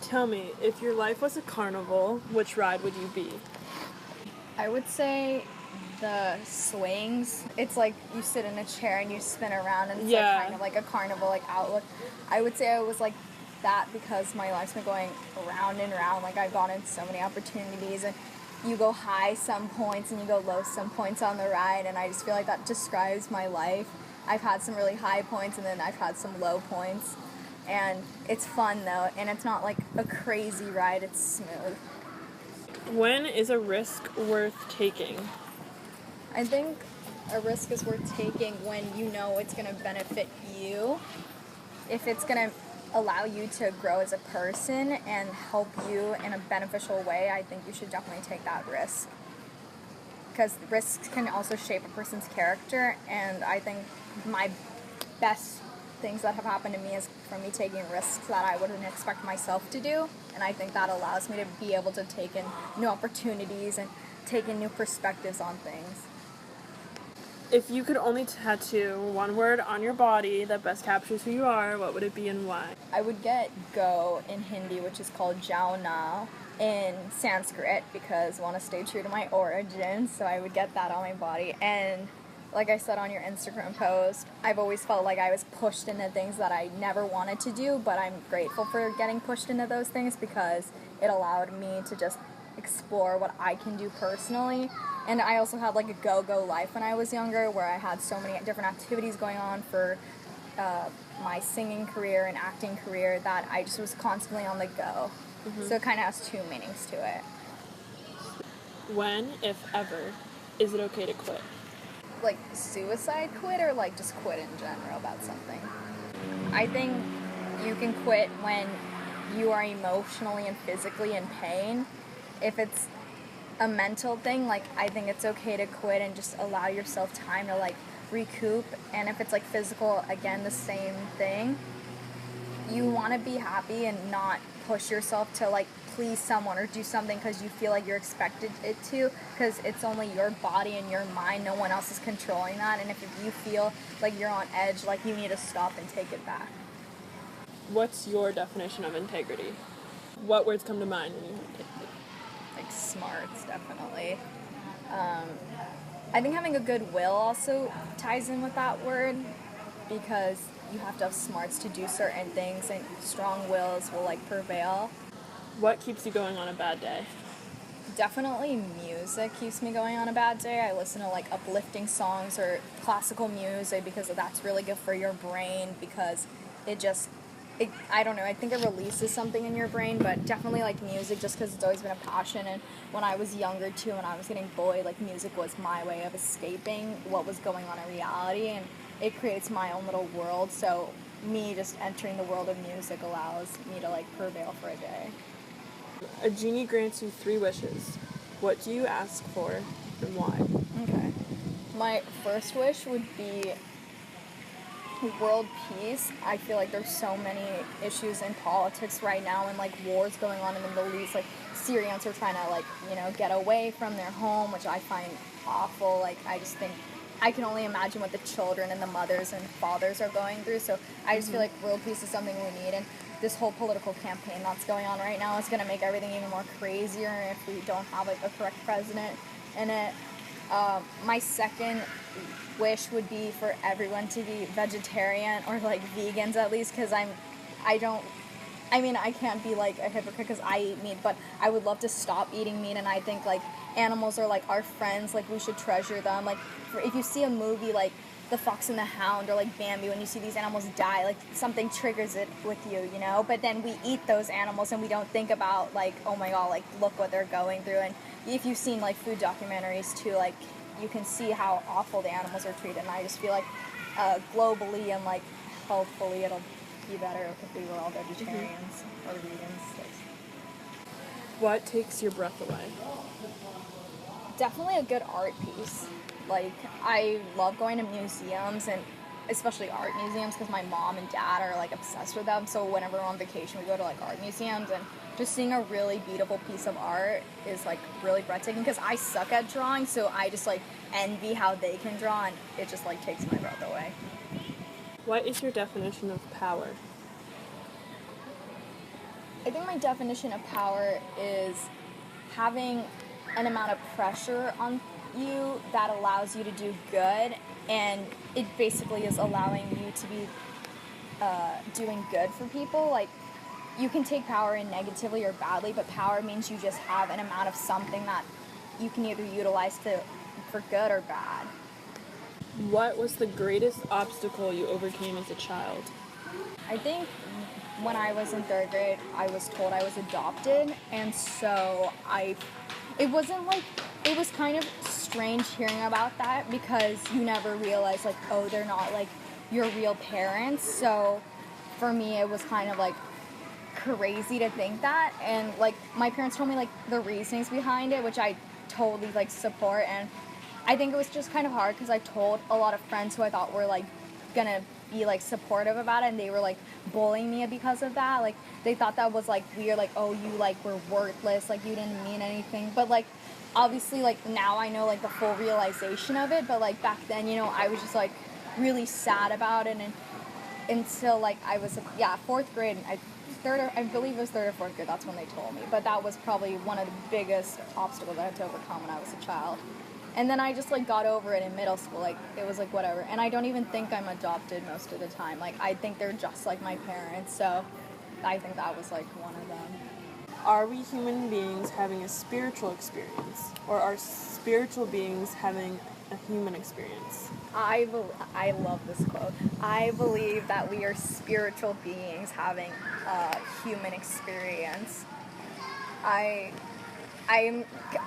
Tell me, if your life was a carnival, which ride would you be? I would say the swings. It's like you sit in a chair and you spin around, and it's Yeah. like kind of like a carnival like outlook. I would say I was like that because my life's been going round and round. Like I've gone in so many opportunities, and you go high some points and you go low some points on the ride, and I just feel like that describes my life. I've had some really high points and then I've had some low points, and it's fun though, and it's not like a crazy ride. It's smooth. When is a risk worth taking? I think a risk is worth taking when you know it's going to benefit you. If it's going to allow you to grow as a person and help you in a beneficial way, I think you should definitely take that risk. Because risks can also shape a person's character, and I think my best things that have happened to me is from me taking risks that I wouldn't expect myself to do, and I think that allows me to be able to take in new opportunities and take in new perspectives on things. If you could only tattoo one word on your body that best captures who you are, what would it be and why? I would get go in Hindi, which is called Jauna in Sanskrit, because I want to stay true to my origins, so I would get that on my body. And like I said on your Instagram post, I've always felt like I was pushed into things that I never wanted to do, but I'm grateful for getting pushed into those things because it allowed me to just explore what I can do personally. And I also had like a go-go life when I was younger, where I had so many different activities going on for my singing career and acting career that I just was constantly on the go. Mm-hmm. So it kind of has two meanings to it. When, if ever, is it okay to quit? Like suicide quit, or like just quit in general about something? I think you can quit when you are emotionally and physically in pain. If it's a mental thing, like I think it's okay to quit and just allow yourself time to like recoup. And if it's like physical, again, the same thing. You want to be happy and not push yourself to like please someone or do something because you feel like you're expected it to, because it's only your body and your mind. No one else is controlling that. And if you feel like you're on edge, like you need to stop and take it back. What's your definition of integrity? What words come to mind when you hear integrity? Like smarts, definitely. I think having a good will also ties in with that word, because you have to have smarts to do certain things, and strong wills will like prevail. What keeps you going on a bad day? Definitely music keeps me going on a bad day. I listen to like uplifting songs or classical music because that's really good for your brain, because I don't know, I think it releases something in your brain, but definitely like music just because it's always been a passion. And when I was younger too, when I was getting bullied, like music was my way of escaping what was going on in reality, and it creates my own little world. So me just entering the world of music allows me to like prevail for a day. A genie grants you 3 wishes. What do you ask for and why? Okay. My first wish would be world peace. I feel like there's so many issues in politics right now, and like wars going on in the Middle East. Like Syrians are trying to like, get away from their home, which I find awful. Like I just think I can only imagine what the children and the mothers and fathers are going through. So I just feel like world peace is something we need, and this whole political campaign that's going on right now is going to make everything even more crazier if we don't have like a correct president in it. My second wish would be for everyone to be vegetarian, or like vegans at least, because I can't be like a hypocrite because I eat meat, but I would love to stop eating meat. And I think like animals are like our friends, like we should treasure them. Like if you see a movie like The Fox and the Hound or like Bambi, when you see these animals die, like something triggers it with you, but then we eat those animals and we don't think about like, oh my god, like look what they're going through. And if you've seen like food documentaries too, like you can see how awful the animals are treated. And I just feel like globally and like healthfully it'll be better if we were all vegetarians or vegans. What takes your breath away? Definitely a good art piece. Like I love going to museums, and especially art museums, because my mom and dad are like obsessed with them. So whenever we're on vacation, we go to like art museums, and just seeing a really beautiful piece of art is like really breathtaking, because I suck at drawing, so I just like envy how they can draw, and it just like takes my breath away. What is your definition of power? I think my definition of power is having an amount of pressure on you that allows you to do good, and it basically is allowing you to be doing good for people. Like, you can take power in negatively or badly, but power means you just have an amount of something that you can either utilize for good or bad. What was the greatest obstacle you overcame as a child? I think when I was in third grade, I was told I was adopted, and so it wasn't like, it was kind of strange hearing about that because you never realize, like, oh, they're not, like, your real parents. So for me, it was kind of, like, crazy to think that, and, like, my parents told me, like, the reasonings behind it, which I totally, like, support, and I think it was just kind of hard because I told a lot of friends who I thought were, like, gonna be, like, supportive about it, and they were, like, bullying me because of that. Like, they thought that was, like, weird, like, oh, you, like, were worthless, like, you didn't mean anything, but, like, obviously, like, now I know, like, the full realization of it, but, like, back then, you know, I was just, like, really sad about it, and until, like, I was, yeah, fourth grade, I believe it was third or fourth grade, that's when they told me, but that was probably one of the biggest obstacles I had to overcome when I was a child. And then I just, like, got over it in middle school. Like, it was, like, whatever. And I don't even think I'm adopted most of the time. Like, I think they're just like my parents. So I think that was, like, one of them. Are we human beings having a spiritual experience? Or are spiritual beings having a human experience? I love this quote. I believe that we are spiritual beings having a human experience. I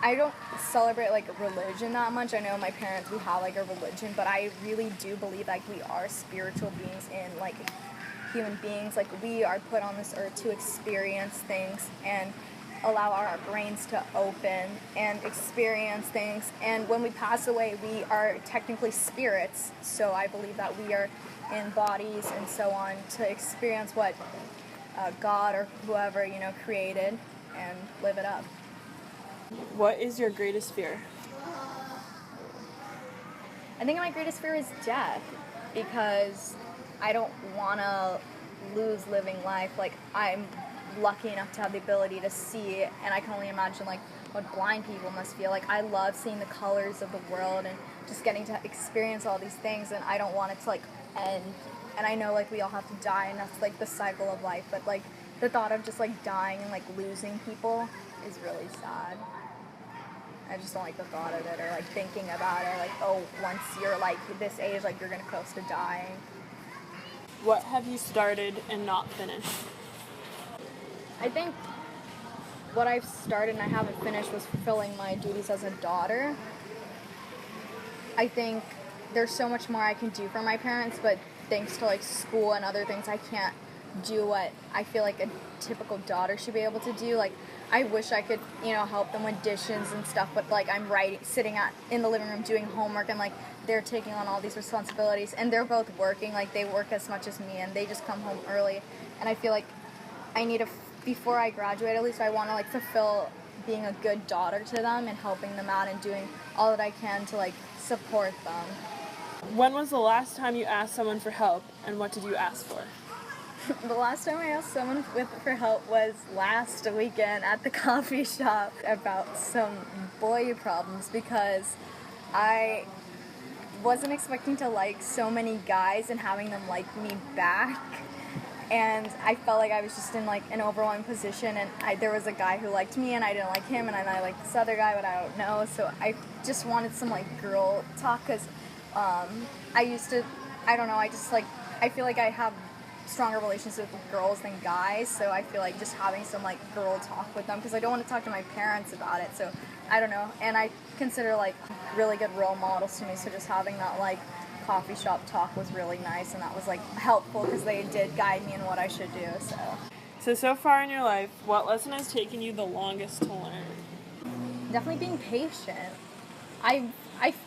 don't celebrate, like, religion that much. I know my parents, we have, like, a religion, but I really do believe, like, we are spiritual beings and, like, human beings. Like, we are put on this earth to experience things and allow our brains to open and experience things. And when we pass away, we are technically spirits. So I believe that we are in bodies and so on to experience what God or whoever, you know, created and live it up. What is your greatest fear? I think my greatest fear is death, because I don't want to lose living life. Like, I'm lucky enough to have the ability to see, and I can only imagine, like, what blind people must feel. Like, I love seeing the colors of the world and just getting to experience all these things, and I don't want it to, like, end. And I know, like, we all have to die, and that's, like, the cycle of life, but, like, the thought of just, like, dying and, like, losing people is really sad. I just don't like the thought of it, or, like, thinking about it, like, oh, once you're, like, this age, like, you're gonna close to dying. What have you started and not finished? I think what I've started and I haven't finished was fulfilling my duties as a daughter. I think there's so much more I can do for my parents, but thanks to, like, school and other things, I can't do what I feel like a typical daughter should be able to do. Like, I wish I could, you know, help them with dishes and stuff, but, like, I'm sitting in the living room doing homework, and, like, they're taking on all these responsibilities, and they're both working. Like, they work as much as me, and they just come home early, and I feel like I need to, before I graduate at least, I want to, like, fulfill being a good daughter to them and helping them out and doing all that I can to, like, support them. When was the last time you asked someone for help, and what did you ask for? The last time I asked someone for help was last weekend at the coffee shop about some boy problems, because I wasn't expecting to like so many guys and having them like me back, and I felt like I was just in, like, an overwhelming position, and there was a guy who liked me and I didn't like him, and I liked this other guy but I don't know, so I just wanted some, like, girl talk, because I feel like I have stronger relationships with girls than guys, so I feel like just having some, like, girl talk with them, because I don't want to talk to my parents about it, so I don't know. And I consider, like, really good role models to me, so just having that, like, coffee shop talk was really nice, and that was, like, helpful because they did guide me in what I should do. So far in your life, what lesson has taken you the longest to learn? Definitely being patient. I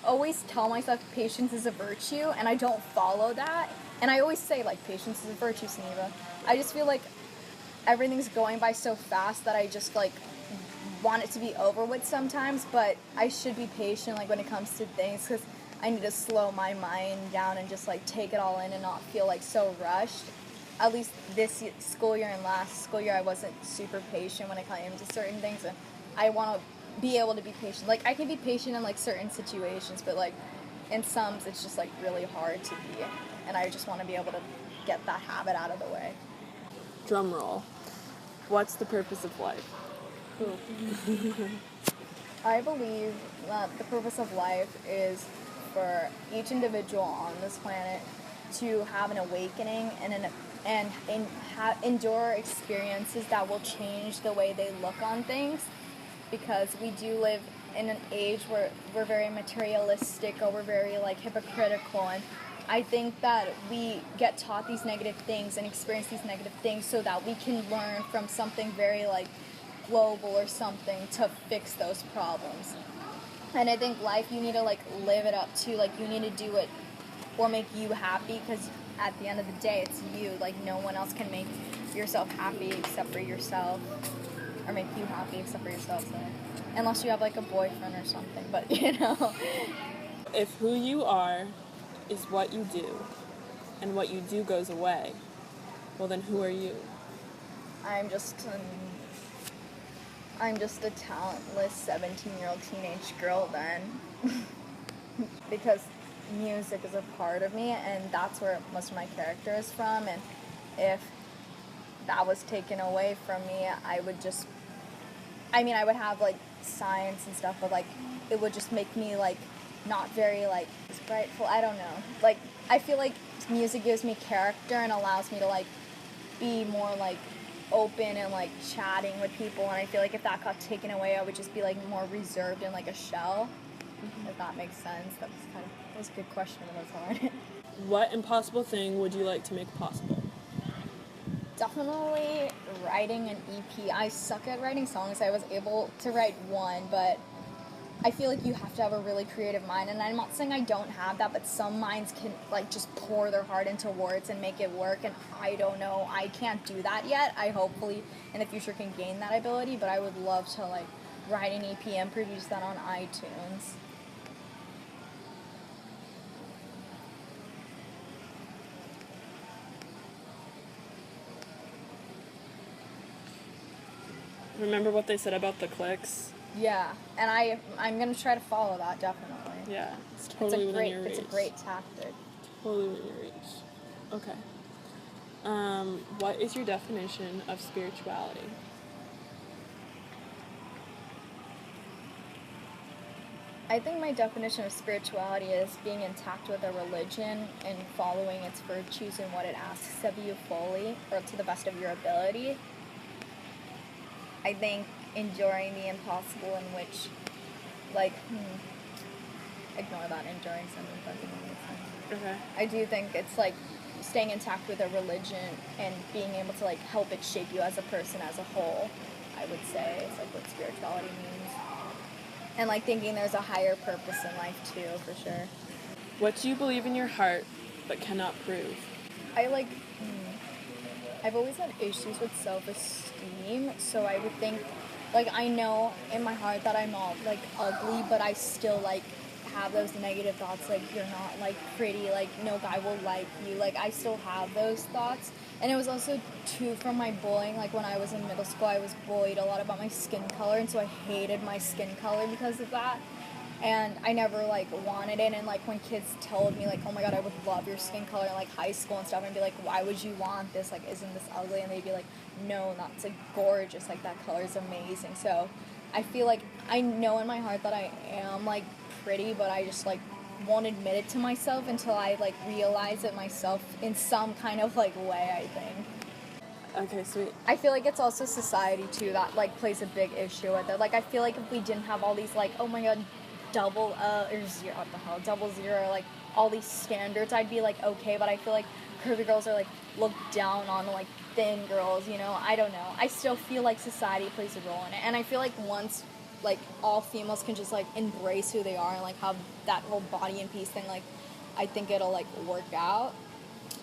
always tell myself patience is a virtue, and I don't follow that. And I always say, like, patience is a virtue, Suneva. I just feel like everything's going by so fast that I just, like, want it to be over with sometimes, but I should be patient, like, when it comes to things, because I need to slow my mind down and just, like, take it all in and not feel, like, so rushed. at least school year and last school year, I wasn't super patient when it came to certain things, and I want to be able to be patient. Like, I can be patient in, like, certain situations, but, like, in some, it's just, like, really hard to be, and I just want to be able to get that habit out of the way. Drum roll. What's the purpose of life? I believe that the purpose of life is for each individual on this planet to have an awakening and endure experiences that will change the way they look on things, because we do live in an age where we're very materialistic, or we're very, like, hypocritical, and I think that we get taught these negative things and experience these negative things so that we can learn from something very, like, global or something to fix those problems. And I think life, you need to, like, live it up to, like, you need to do it or make you happy, because at the end of the day, it's you. Like, no one else can make yourself happy except for yourself, or make you happy except for yourself, so. Unless you have, like, a boyfriend or something, but, you know. If who you are is what you do, and what you do goes away, well, then who are you? I'm just a talentless 17-year-old teenage girl then. Because music is a part of me, and that's where most of my character is from, and if that was taken away from me, I would have, like, science and stuff, but, like, it would just make me, like, not very, like, spriteful. I don't know. Like, I feel like music gives me character and allows me to, like, be more, like, open and, like, chatting with people, and I feel like if that got taken away, I would just be, like, more reserved in, like, a shell. If that makes sense. That was a good question, but it was hard. What impossible thing would you like to make possible? Definitely writing an EP. I suck at writing songs. I was able to write one, but I feel like you have to have a really creative mind, and I'm not saying I don't have that, but some minds can, like, just pour their heart into words and make it work, and I don't know. I can't do that yet. I hopefully in the future can gain that ability, but I would love to, like, write an EP and produce that on iTunes. Remember what they said about the clicks? Yeah, and I'm going to try to follow that, definitely. Yeah, it's totally within your reach. It's a great tactic. Totally within your reach. Okay. What is your definition of spirituality? I think my definition of spirituality is being intact with a religion and following its virtues and what it asks of you fully, or to the best of your ability. I think enduring the impossible, in which, like, ignore that, enduring something fucking amazing. Okay. I do think it's, like, staying intact with a religion and being able to, like, help it shape you as a person as a whole, I would say. It's, like, what spirituality means. And, like, thinking there's a higher purpose in life, too, for sure. What do you believe in your heart but cannot prove? I've always had issues with self-esteem, so I would think, like, I know in my heart that I'm not, like, ugly, but I still, like, have those negative thoughts, like, you're not, like, pretty, like, no guy will like you, like, I still have those thoughts. And it was also, too, from my bullying. Like, when I was in middle school, I was bullied a lot about my skin color, and so I hated my skin color because of that. And I never, like, wanted it, and, like, when kids told me, like, oh my god, I would love your skin color in, like, high school and stuff, and I'd be like, why would you want this? Like, isn't this ugly? And they'd be like, no, that's, like, gorgeous, like, that color is amazing. So I feel like I know in my heart that I am, like, pretty, but I just, like, won't admit it to myself until I, like, realize it myself in some kind of, like, way, I think. Okay, sweet. I feel like it's also society, too, that, like, plays a big issue with it. Like, I feel like if we didn't have all these, like, oh my god, double zero, like, all these standards, I'd be, like, okay, but I feel like curvy girls are, like, looked down on, like, thin girls, you know? I don't know. I still feel like society plays a role in it, and I feel like once, like, all females can just, like, embrace who they are and, like, have that whole body and peace thing, like, I think it'll, like, work out.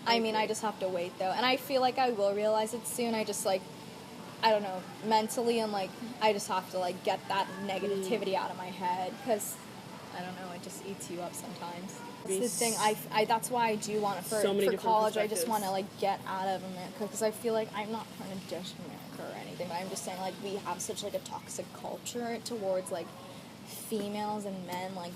I mean, I just have to wait, though, and I feel like I will realize it soon. I just, like, I don't know, mentally, and, like, I just have to, like, get that negativity out of my head, because I don't know, it just eats you up sometimes. Be That's the thing. That's why I do want it so many for different college. I just perspectives. want to like get out of America because I feel like I'm not trying to dish America or anything. But I'm just saying like we have such like a toxic culture towards like females and men like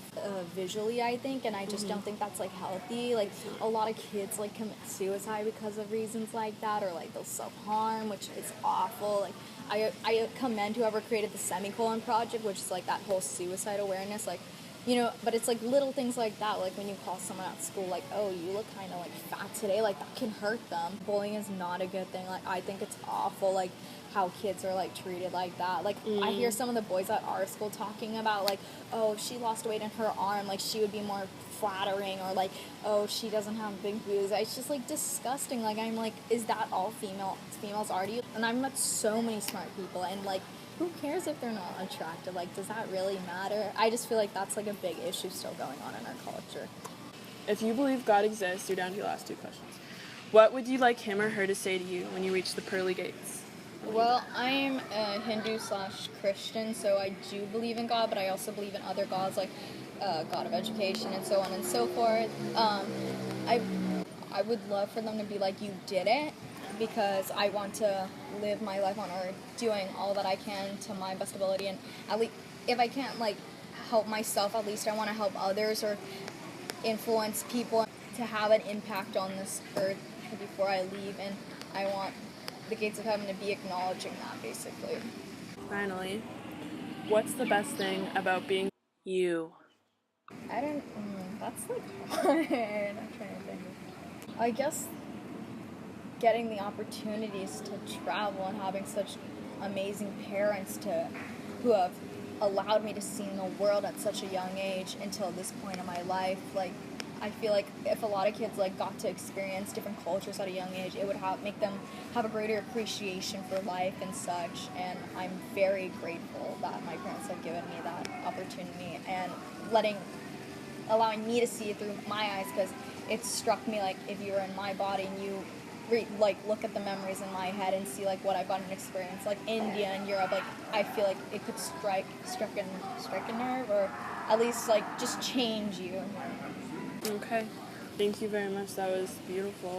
visually, I think, and I just don't think that's like healthy. Like a lot of kids like commit suicide because of reasons like that, or like they'll self-harm, which is awful. Like I commend whoever created the Semicolon Project, which is like that whole suicide awareness, like, you know, but it's like little things like that, like when you call someone at school like, oh, you look kind of like fat today, like that can hurt them. Bullying is not a good thing. Like I think it's awful, like how kids are like treated like that. Like I hear some of the boys at our school talking about like, oh, if she lost weight in her arm, like she would be more flattering, or like, oh, she doesn't have big boobs. It's just like disgusting. Like I'm like, is that all females are to you? And I've met so many smart people, and like, who cares if they're not attractive? Like, does that really matter? I just feel like that's like a big issue still going on in our culture. If you believe God exists, you're down to your last 2 questions. What would you like him or her to say to you when you reach the pearly gates? Well, I'm a Hindu/Christian, so I do believe in God, but I also believe in other gods, like God of education and so on and so forth. I would love for them to be like, you did it, because I want to live my life on earth doing all that I can to my best ability, and at least if I can't like help myself, at least I want to help others or influence people to have an impact on this earth before I leave, and I want the gates of heaven to be acknowledging that, basically. Finally, what's the best thing about being you? I don't. That's like hard. I'm trying to think. I guess getting the opportunities to travel and having such amazing parents who have allowed me to see the world at such a young age until this point in my life. Like, I feel like if a lot of kids like got to experience different cultures at a young age, it would make them have a greater appreciation for life and such. And I'm very grateful that my parents have given me that opportunity and allowing me to see it through my eyes, because it struck me like if you were in my body and you look at the memories in my head and see like what I've gotten to experience, like India and Europe, like I feel like it could strike a nerve, or at least like just change you. Okay. Thank you very much. That was beautiful.